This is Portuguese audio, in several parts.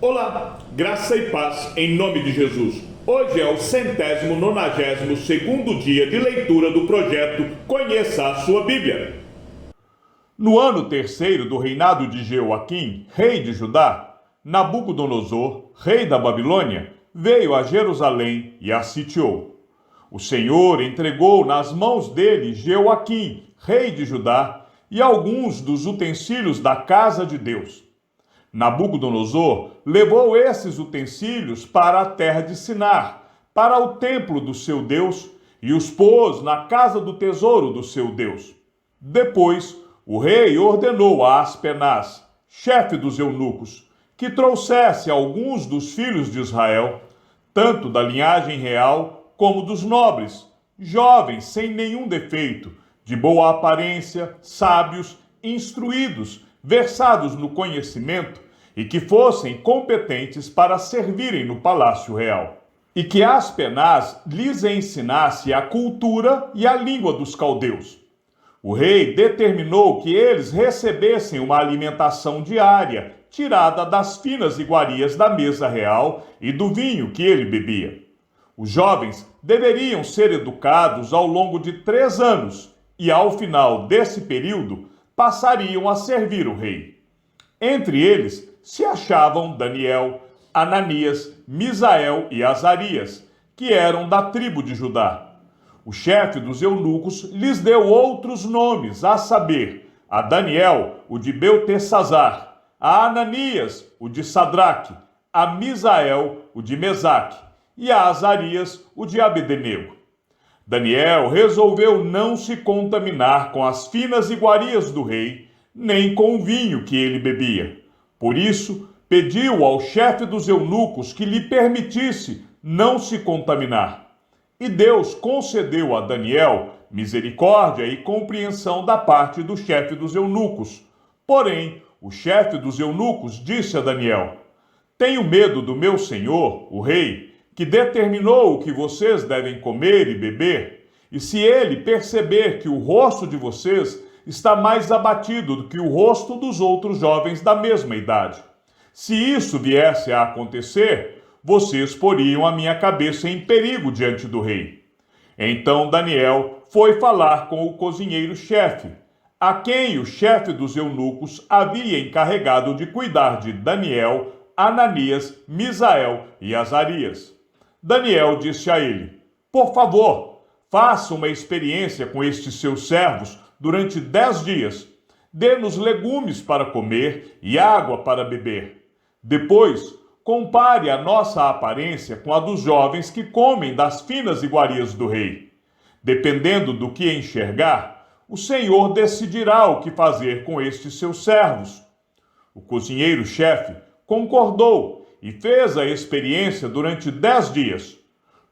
Olá, graça e paz em nome de Jesus. Hoje é o 192º dia de leitura do projeto Conheça a Sua Bíblia. No ano terceiro do reinado de Jeoaquim, rei de Judá, Nabucodonosor, rei da Babilônia, veio a Jerusalém e a sitiou. O Senhor entregou nas mãos dele Jeoaquim, rei de Judá, e alguns dos utensílios da casa de Deus. Nabucodonosor levou esses utensílios para a terra de Sinar, para o templo do seu Deus, e os pôs na casa do tesouro do seu Deus. Depois, o rei ordenou a Aspenaz, chefe dos eunucos, que trouxesse alguns dos filhos de Israel, tanto da linhagem real como dos nobres, jovens sem nenhum defeito, de boa aparência, sábios, instruídos, versados no conhecimento, e que fossem competentes para servirem no palácio real. E que Aspenaz lhes ensinasse a cultura e a língua dos caldeus. O rei determinou que eles recebessem uma alimentação diária, tirada das finas iguarias da mesa real e do vinho que ele bebia. Os jovens deveriam ser educados ao longo de 3 anos, e ao final desse período passariam a servir o rei. Entre eles se achavam Daniel, Ananias, Misael e Azarias, que eram da tribo de Judá. O chefe dos eunucos lhes deu outros nomes, a saber, a Daniel, o de Beltesazar, a Ananias, o de Sadraque, a Misael, o de Mesaque, e a Azarias, o de Abdenego. Daniel resolveu não se contaminar com as finas iguarias do rei, nem com o vinho que ele bebia. Por isso, pediu ao chefe dos eunucos que lhe permitisse não se contaminar. E Deus concedeu a Daniel misericórdia e compreensão da parte do chefe dos eunucos. Porém, o chefe dos eunucos disse a Daniel: Tenho medo do meu senhor, o rei, que determinou o que vocês devem comer e beber, e se ele perceber que o rosto de vocês está mais abatido do que o rosto dos outros jovens da mesma idade. Se isso viesse a acontecer, vocês poriam a minha cabeça em perigo diante do rei. Então Daniel foi falar com o cozinheiro-chefe, a quem o chefe dos eunucos havia encarregado de cuidar de Daniel, Ananias, Misael e Azarias. Daniel disse a ele: Por favor, faça uma experiência com estes seus servos durante 10 dias. Dê-nos legumes para comer e água para beber. Depois, compare a nossa aparência com a dos jovens que comem das finas iguarias do rei. Dependendo do que enxergar, o Senhor decidirá o que fazer com estes seus servos. O cozinheiro-chefe concordou e fez a experiência durante 10 dias.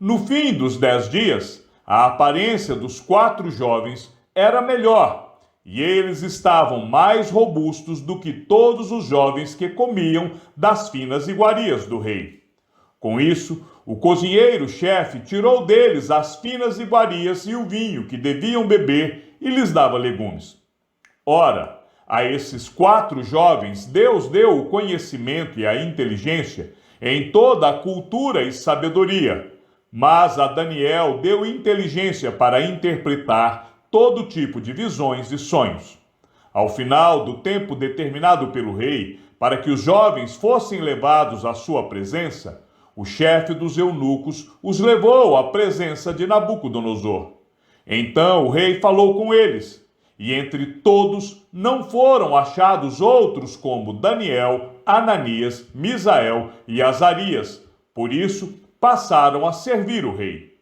No fim dos 10 dias, a aparência dos 4 jovens era melhor, e eles estavam mais robustos do que todos os jovens que comiam das finas iguarias do rei. Com isso, o cozinheiro-chefe tirou deles as finas iguarias e o vinho que deviam beber e lhes dava legumes. Ora, a esses 4 jovens Deus deu o conhecimento e a inteligência em toda a cultura e sabedoria, mas a Daniel deu inteligência para interpretar todo tipo de visões e sonhos. Ao final do tempo determinado pelo rei, para que os jovens fossem levados à sua presença, o chefe dos eunucos os levou à presença de Nabucodonosor. Então o rei falou com eles, e entre todos não foram achados outros como Daniel, Ananias, Misael e Azarias. Por isso, passaram a servir o rei.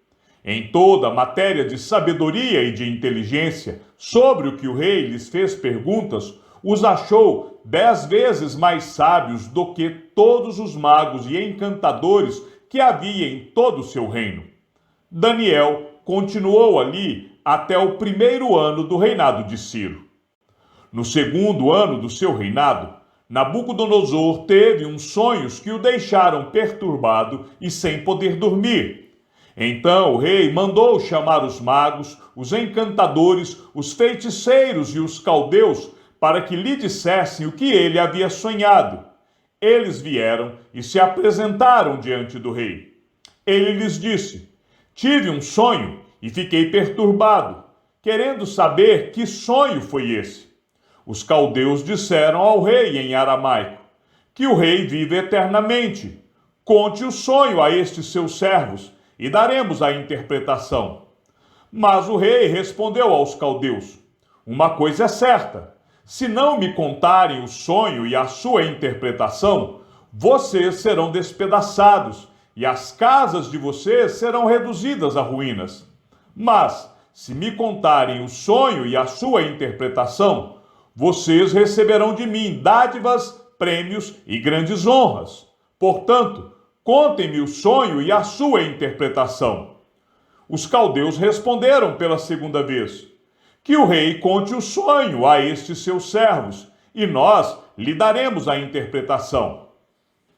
Em toda a matéria de sabedoria e de inteligência, sobre o que o rei lhes fez perguntas, os achou 10 vezes mais sábios do que todos os magos e encantadores que havia em todo o seu reino. Daniel continuou ali até o 1º ano do reinado de Ciro. No 2º ano do seu reinado, Nabucodonosor teve uns sonhos que o deixaram perturbado e sem poder dormir. Então o rei mandou chamar os magos, os encantadores, os feiticeiros e os caldeus para que lhe dissessem o que ele havia sonhado. eles vieram e se apresentaram diante do rei. Ele lhes disse: tive um sonho e fiquei perturbado, querendo saber que sonho foi esse. Os caldeus disseram ao rei em aramaico: que o rei vive eternamente. Conte o sonho a estes seus servos e daremos a interpretação. Mas o rei respondeu aos caldeus: uma coisa é certa, se não me contarem o sonho e a sua interpretação, vocês serão despedaçados e as casas de vocês serão reduzidas a ruínas. Mas, se me contarem o sonho e a sua interpretação, vocês receberão de mim dádivas, prêmios e grandes honras. Portanto, contem-me o sonho e a sua interpretação. Os caldeus responderam pela segunda vez: que o rei conte o sonho a estes seus servos, e nós lhe daremos a interpretação.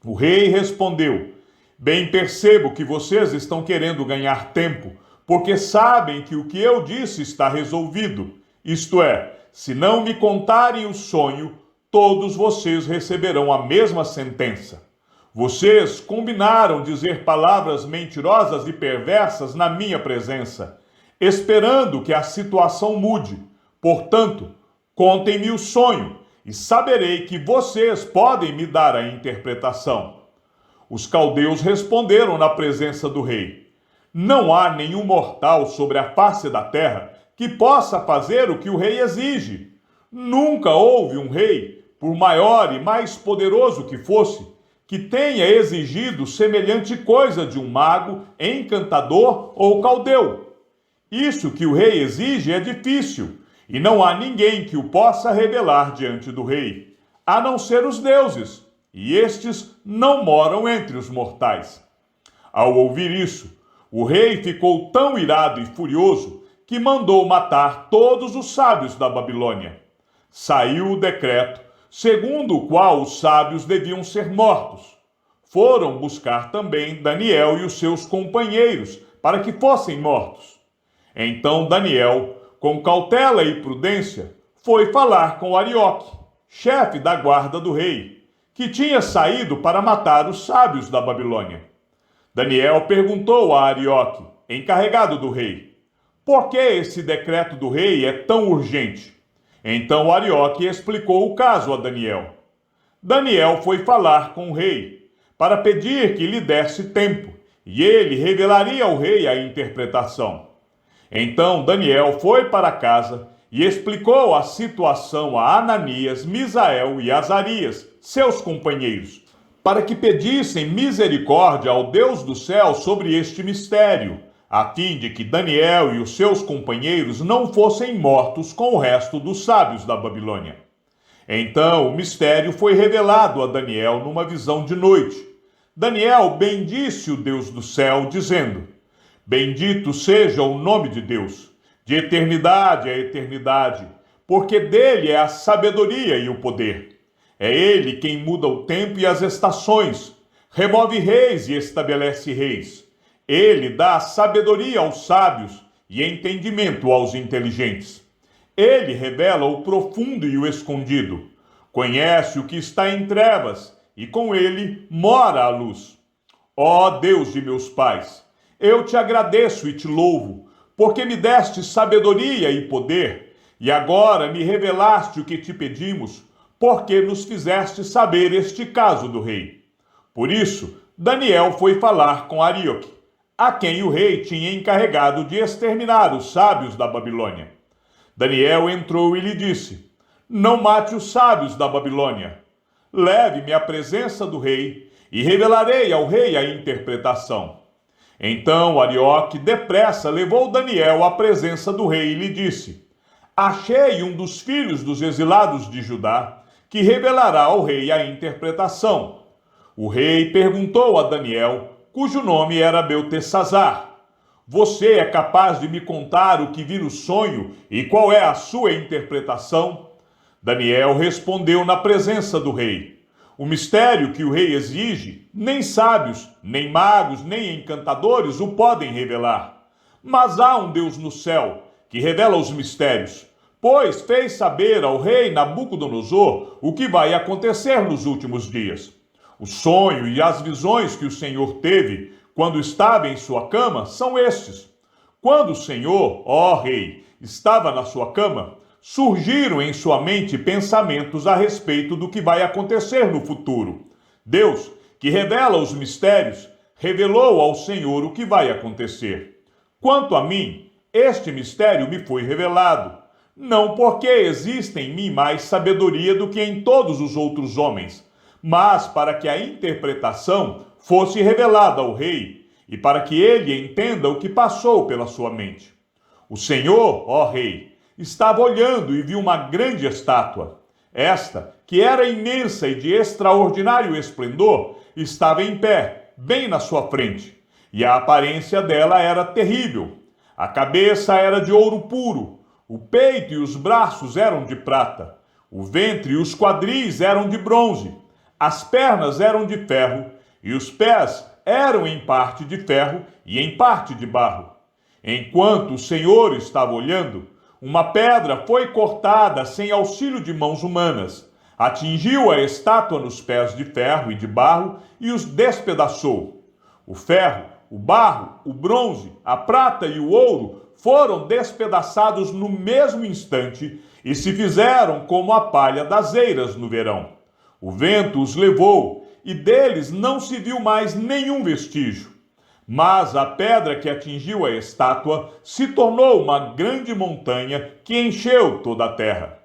O rei respondeu: bem percebo que vocês estão querendo ganhar tempo, porque sabem que o que eu disse está resolvido. Isto é, se não me contarem o sonho, todos vocês receberão a mesma sentença. Vocês combinaram dizer palavras mentirosas e perversas na minha presença, esperando que a situação mude. Portanto, contem-me o sonho, e saberei que vocês podem me dar a interpretação. Os caldeus responderam na presença do rei: não há nenhum mortal sobre a face da terra que possa fazer o que o rei exige. Nunca houve um rei, por maior e mais poderoso que fosse, que tenha exigido semelhante coisa de um mago, encantador ou caldeu. Isso que o rei exige é difícil, e não há ninguém que o possa revelar diante do rei, a não ser os deuses, e estes não moram entre os mortais. Ao ouvir isso, o rei ficou tão irado e furioso que mandou matar todos os sábios da Babilônia. Saiu o decreto, segundo o qual os sábios deviam ser mortos. Foram buscar também Daniel e os seus companheiros, para que fossem mortos. Então Daniel, com cautela e prudência, foi falar com Arioque, chefe da guarda do rei, que tinha saído para matar os sábios da Babilônia. Daniel perguntou a Arioque, encarregado do rei: por que esse decreto do rei é tão urgente? Então Arioque explicou o caso a Daniel. Daniel foi falar com o rei, para pedir que lhe desse tempo, e ele revelaria ao rei a interpretação. Então Daniel foi para casa e explicou a situação a Ananias, Misael e Azarias, seus companheiros, para que pedissem misericórdia ao Deus do céu sobre este mistério, a fim de que Daniel e os seus companheiros não fossem mortos com o resto dos sábios da Babilônia. Então o mistério foi revelado a Daniel numa visão de noite. Daniel bendisse o Deus do céu, dizendo: bendito seja o nome de Deus, de eternidade a eternidade, porque dele é a sabedoria e o poder. É ele quem muda o tempo e as estações, remove reis e estabelece reis. Ele dá sabedoria aos sábios e entendimento aos inteligentes. Ele revela o profundo e o escondido, conhece o que está em trevas, e com ele mora a luz. Ó Deus de meus pais, eu te agradeço e te louvo, porque me deste sabedoria e poder, e agora me revelaste o que te pedimos, porque nos fizeste saber este caso do rei. Por isso, Daniel foi falar com Arioque, a quem o rei tinha encarregado de exterminar os sábios da Babilônia. Daniel entrou e lhe disse: não mate os sábios da Babilônia. Leve-me à presença do rei, e revelarei ao rei a interpretação. Então Arioque depressa levou Daniel à presença do rei e lhe disse: achei um dos filhos dos exilados de Judá, que revelará ao rei a interpretação. O rei perguntou a Daniel, cujo nome era Beltesazar: você é capaz de me contar o que vi no sonho e qual é a sua interpretação? Daniel respondeu na presença do rei: o mistério que o rei exige, nem sábios, nem magos, nem encantadores o podem revelar. Mas há um Deus no céu que revela os mistérios, pois fez saber ao rei Nabucodonosor o que vai acontecer nos últimos dias. O sonho e as visões que o Senhor teve quando estava em sua cama são estes. Quando o Senhor, ó rei, estava na sua cama, surgiram em sua mente pensamentos a respeito do que vai acontecer no futuro. Deus, que revela os mistérios, revelou ao Senhor o que vai acontecer. Quanto a mim, este mistério me foi revelado, não porque existe em mim mais sabedoria do que em todos os outros homens, mas para que a interpretação fosse revelada ao rei, e para que ele entenda o que passou pela sua mente. O Senhor, ó rei, estava olhando e viu uma grande estátua. Esta, que era imensa e de extraordinário esplendor, estava em pé, bem na sua frente, e a aparência dela era terrível. A cabeça era de ouro puro, o peito e os braços eram de prata, o ventre e os quadris eram de bronze, as pernas eram de ferro, e os pés eram em parte de ferro e em parte de barro. Enquanto o Senhor estava olhando, uma pedra foi cortada sem auxílio de mãos humanas, atingiu a estátua nos pés de ferro e de barro e os despedaçou. O ferro, o barro, o bronze, a prata e o ouro foram despedaçados no mesmo instante e se fizeram como a palha das eiras no verão. O vento os levou e deles não se viu mais nenhum vestígio. Mas a pedra que atingiu a estátua se tornou uma grande montanha que encheu toda a terra.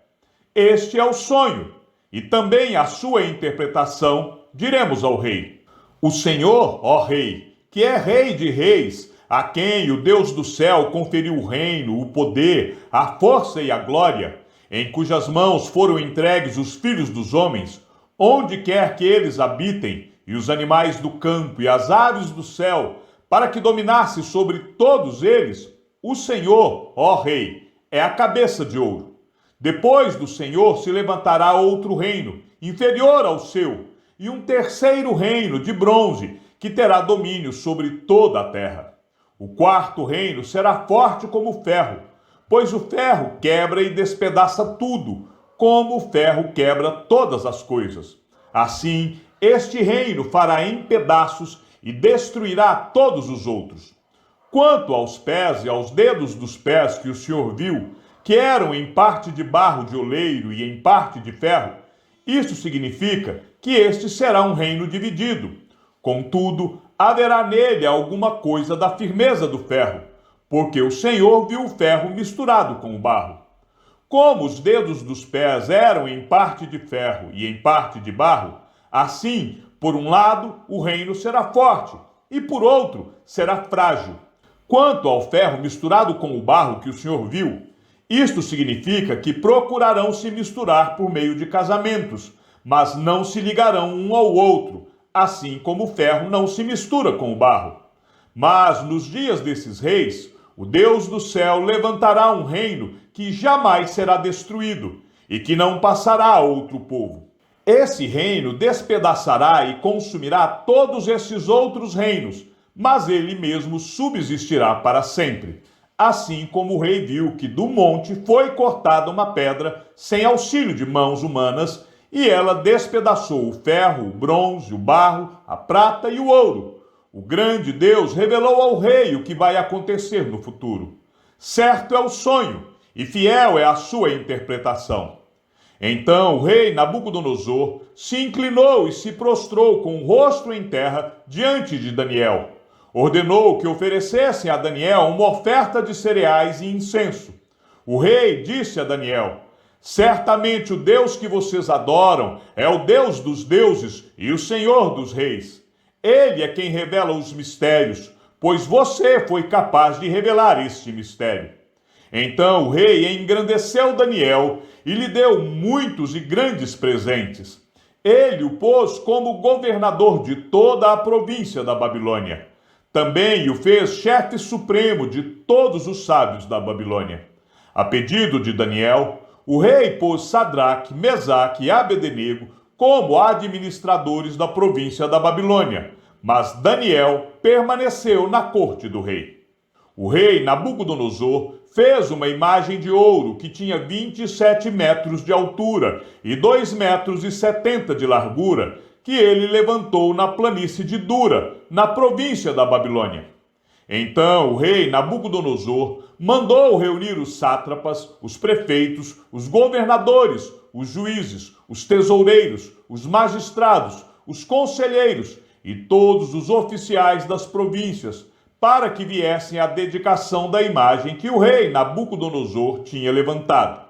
Este é o sonho, e também a sua interpretação, diremos ao rei. O Senhor, ó rei, que é rei de reis, a quem o Deus do céu conferiu o reino, o poder, a força e a glória, em cujas mãos foram entregues os filhos dos homens, onde quer que eles habitem, e os animais do campo e as aves do céu, para que dominasse sobre todos eles, o Senhor, ó rei, é a cabeça de ouro. Depois do Senhor se levantará outro reino, inferior ao seu, e um terceiro reino de bronze, que terá domínio sobre toda a terra. O quarto reino será forte como o ferro, pois o ferro quebra e despedaça tudo, como o ferro quebra todas as coisas. Assim, este reino fará em pedaços e destruirá todos os outros. Quanto aos pés e aos dedos dos pés que o Senhor viu, que eram em parte de barro de oleiro e em parte de ferro, isso significa que este será um reino dividido. Contudo, haverá nele alguma coisa da firmeza do ferro, porque o Senhor viu o ferro misturado com o barro. Como os dedos dos pés eram em parte de ferro e em parte de barro, assim, por um lado, o reino será forte, e por outro, será frágil. Quanto ao ferro misturado com o barro que o Senhor viu, isto significa que procurarão se misturar por meio de casamentos, mas não se ligarão um ao outro, assim como o ferro não se mistura com o barro. Mas nos dias desses reis, o Deus do céu levantará um reino que jamais será destruído e que não passará a outro povo. Esse reino despedaçará e consumirá todos esses outros reinos, mas ele mesmo subsistirá para sempre. Assim como o rei viu que do monte foi cortada uma pedra sem auxílio de mãos humanas, e ela despedaçou o ferro, o bronze, o barro, a prata e o ouro. O grande Deus revelou ao rei o que vai acontecer no futuro. Certo é o sonho, e fiel é a sua interpretação. Então o rei Nabucodonosor se inclinou e se prostrou com o rosto em terra diante de Daniel. Ordenou que oferecessem a Daniel uma oferta de cereais e incenso. O rei disse a Daniel: certamente o Deus que vocês adoram é o Deus dos deuses e o Senhor dos reis. Ele é quem revela os mistérios, pois você foi capaz de revelar este mistério. Então o rei engrandeceu Daniel e lhe deu muitos e grandes presentes. Ele o pôs como governador de toda a província da Babilônia. Também o fez chefe supremo de todos os sábios da Babilônia. A pedido de Daniel, o rei pôs Sadraque, Mesaque e Abednego como administradores da província da Babilônia, mas Daniel permaneceu na corte do rei. O rei Nabucodonosor fez uma imagem de ouro que tinha 27 metros de altura e 2,70 metros de largura, que ele levantou na planície de Dura, na província da Babilônia. Então o rei Nabucodonosor mandou reunir os sátrapas, os prefeitos, os governadores, os juízes, os tesoureiros, os magistrados, os conselheiros e todos os oficiais das províncias, para que viessem à dedicação da imagem que o rei Nabucodonosor tinha levantado.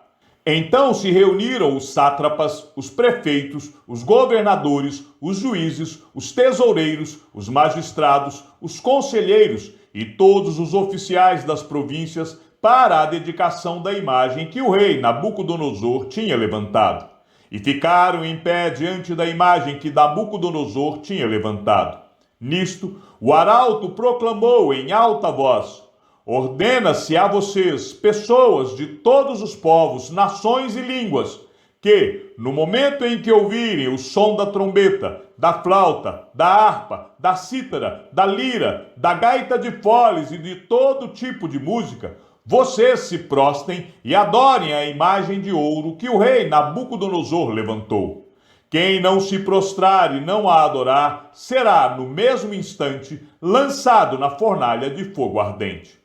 Então se reuniram os sátrapas, os prefeitos, os governadores, os juízes, os tesoureiros, os magistrados, os conselheiros e todos os oficiais das províncias para a dedicação da imagem que o rei Nabucodonosor tinha levantado. E ficaram em pé diante da imagem que Nabucodonosor tinha levantado. Nisto, o arauto proclamou em alta voz: ordena-se a vocês, pessoas de todos os povos, nações e línguas, que, no momento em que ouvirem o som da trombeta, da flauta, da harpa, da cítara, da lira, da gaita de foles e de todo tipo de música, vocês se prostem e adorem a imagem de ouro que o rei Nabucodonosor levantou. Quem não se prostrar e não a adorar, será, no mesmo instante, lançado na fornalha de fogo ardente.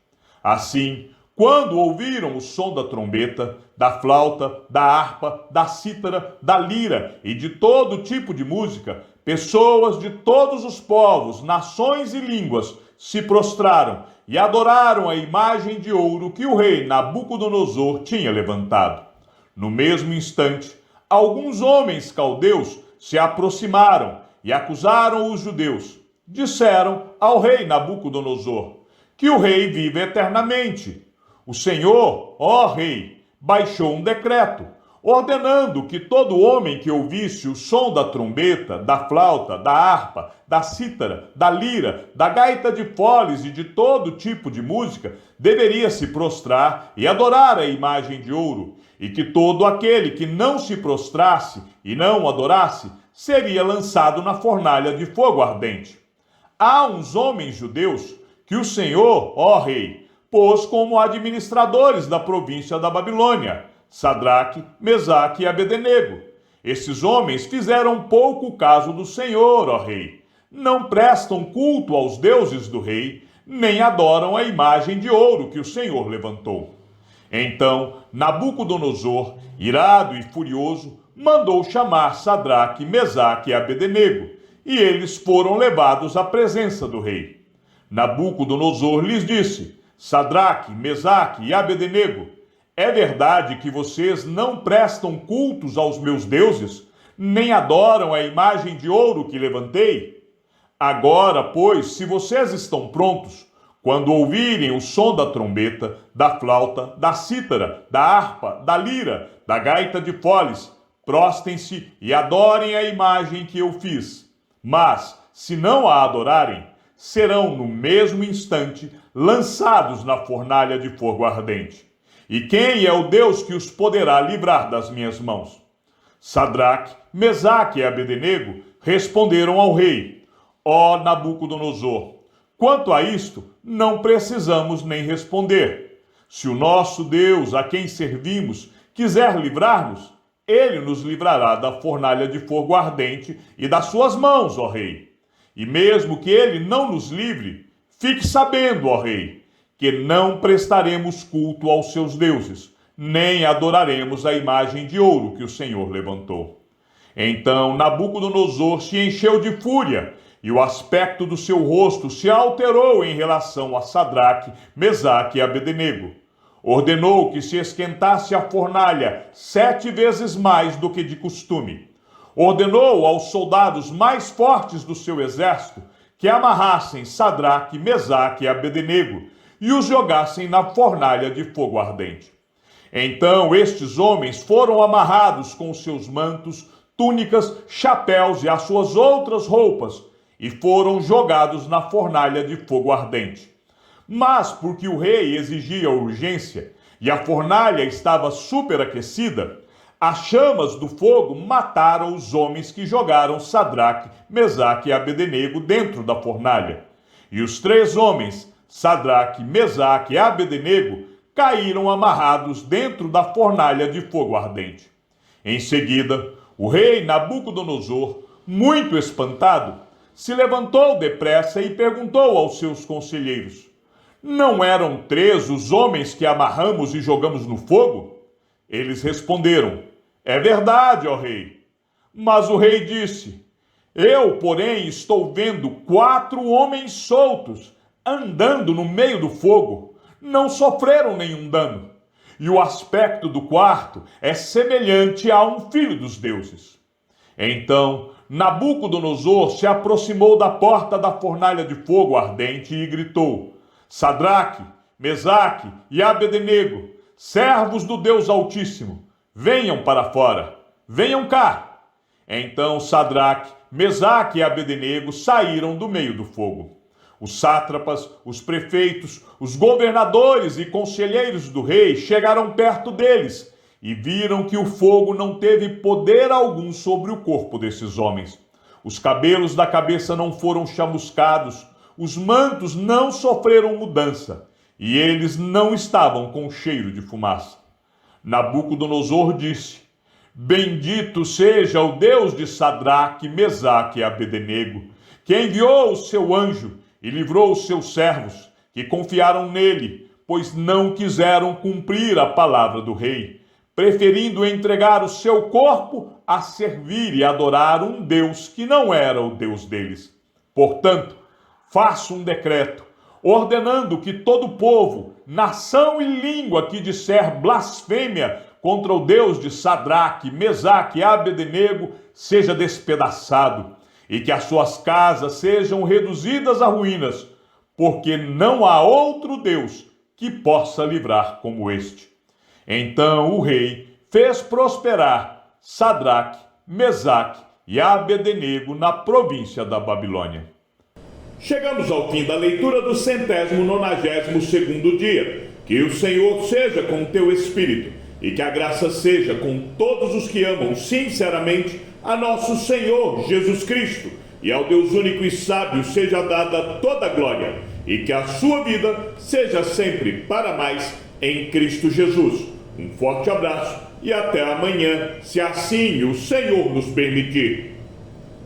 Assim, quando ouviram o som da trombeta, da flauta, da harpa, da cítara, da lira e de todo tipo de música, pessoas de todos os povos, nações e línguas se prostraram e adoraram a imagem de ouro que o rei Nabucodonosor tinha levantado. No mesmo instante, alguns homens caldeus se aproximaram e acusaram os judeus. Disseram ao rei Nabucodonosor: que o rei vive eternamente. O Senhor, ó rei, baixou um decreto, ordenando que todo homem que ouvisse o som da trombeta, da flauta, da harpa, da cítara, da lira, da gaita de foles e de todo tipo de música, deveria se prostrar e adorar a imagem de ouro, e que todo aquele que não se prostrasse e não adorasse, seria lançado na fornalha de fogo ardente. Há uns homens judeus que o Senhor, ó rei, pôs como administradores da província da Babilônia, Sadraque, Mesaque e Abednego. Esses homens fizeram pouco caso do Senhor, ó rei. Não prestam culto aos deuses do rei, nem adoram a imagem de ouro que o Senhor levantou. Então Nabucodonosor, irado e furioso, mandou chamar Sadraque, Mesaque e Abednego, e eles foram levados à presença do rei. Nabucodonosor lhes disse: Sadraque, Mesaque e Abednego, é verdade que vocês não prestam cultos aos meus deuses, nem adoram a imagem de ouro que levantei? Agora, pois, se vocês estão prontos, quando ouvirem o som da trombeta, da flauta, da cítara, da harpa, da lira, da gaita de foles, prostem-se e adorem a imagem que eu fiz. Mas, se não a adorarem, serão no mesmo instante lançados na fornalha de fogo ardente. E quem é o Deus que os poderá livrar das minhas mãos? Sadraque, Mesaque e Abednego responderam ao rei: ó Nabucodonosor, quanto a isto, não precisamos nem responder. Se o nosso Deus, a quem servimos, quiser livrar-nos, ele nos livrará da fornalha de fogo ardente e das suas mãos, ó rei. E mesmo que ele não nos livre, fique sabendo, ó rei, que não prestaremos culto aos seus deuses, nem adoraremos a imagem de ouro que o Senhor levantou. Então Nabucodonosor se encheu de fúria, e o aspecto do seu rosto se alterou em relação a Sadraque, Mesaque e Abednego. Ordenou que se esquentasse a fornalha 7 vezes mais do que de costume. Ordenou aos soldados mais fortes do seu exército que amarrassem Sadraque, Mesaque e Abednego e os jogassem na fornalha de fogo ardente. Então estes homens foram amarrados com seus mantos, túnicas, chapéus e as suas outras roupas, e foram jogados na fornalha de fogo ardente. Mas porque o rei exigia urgência e a fornalha estava superaquecida, as chamas do fogo mataram os homens que jogaram Sadraque, Mesaque e Abednego dentro da fornalha. E os 3 homens, Sadraque, Mesaque e Abednego, caíram amarrados dentro da fornalha de fogo ardente. Em seguida, o rei Nabucodonosor muito espantado, se levantou depressa e perguntou aos seus conselheiros: Não eram 3 os homens que amarramos e jogamos no fogo? Eles responderam: É verdade, ó rei. Mas o rei disse: Eu, porém, estou vendo 4 homens soltos, andando no meio do fogo. Não sofreram nenhum dano. E o aspecto do quarto é semelhante a um filho dos deuses. Então Nabucodonosor se aproximou da porta da fornalha de fogo ardente e gritou: Sadraque, Mesaque e Abednego, servos do Deus Altíssimo, venham para fora, venham cá. Então Sadraque, Mesaque e Abednego saíram do meio do fogo. Os sátrapas, os prefeitos, os governadores e conselheiros do rei chegaram perto deles e viram que o fogo não teve poder algum sobre o corpo desses homens. Os cabelos da cabeça não foram chamuscados, os mantos não sofreram mudança, e eles não estavam com cheiro de fumaça. Nabucodonosor disse: Bendito seja o Deus de Sadraque, Mesaque e Abednego, que enviou o seu anjo e livrou os seus servos, que confiaram nele, pois não quiseram cumprir a palavra do rei, preferindo entregar o seu corpo a servir e adorar um Deus que não era o Deus deles. Portanto, faço um decreto, ordenando que todo povo, nação e língua que disser blasfêmia contra o Deus de Sadraque, Mesaque e Abednego seja despedaçado, e que as suas casas sejam reduzidas a ruínas, porque não há outro Deus que possa livrar como este. Então o rei fez prosperar Sadraque, Mesaque e Abednego na província da Babilônia. Chegamos ao fim da leitura do 192º dia. Que o Senhor seja com o teu espírito e que a graça seja com todos os que amam sinceramente a nosso Senhor Jesus Cristo, e ao Deus único e sábio seja dada toda a glória, e que a sua vida seja sempre para mais em Cristo Jesus. Um forte abraço e até amanhã, se assim o Senhor nos permitir.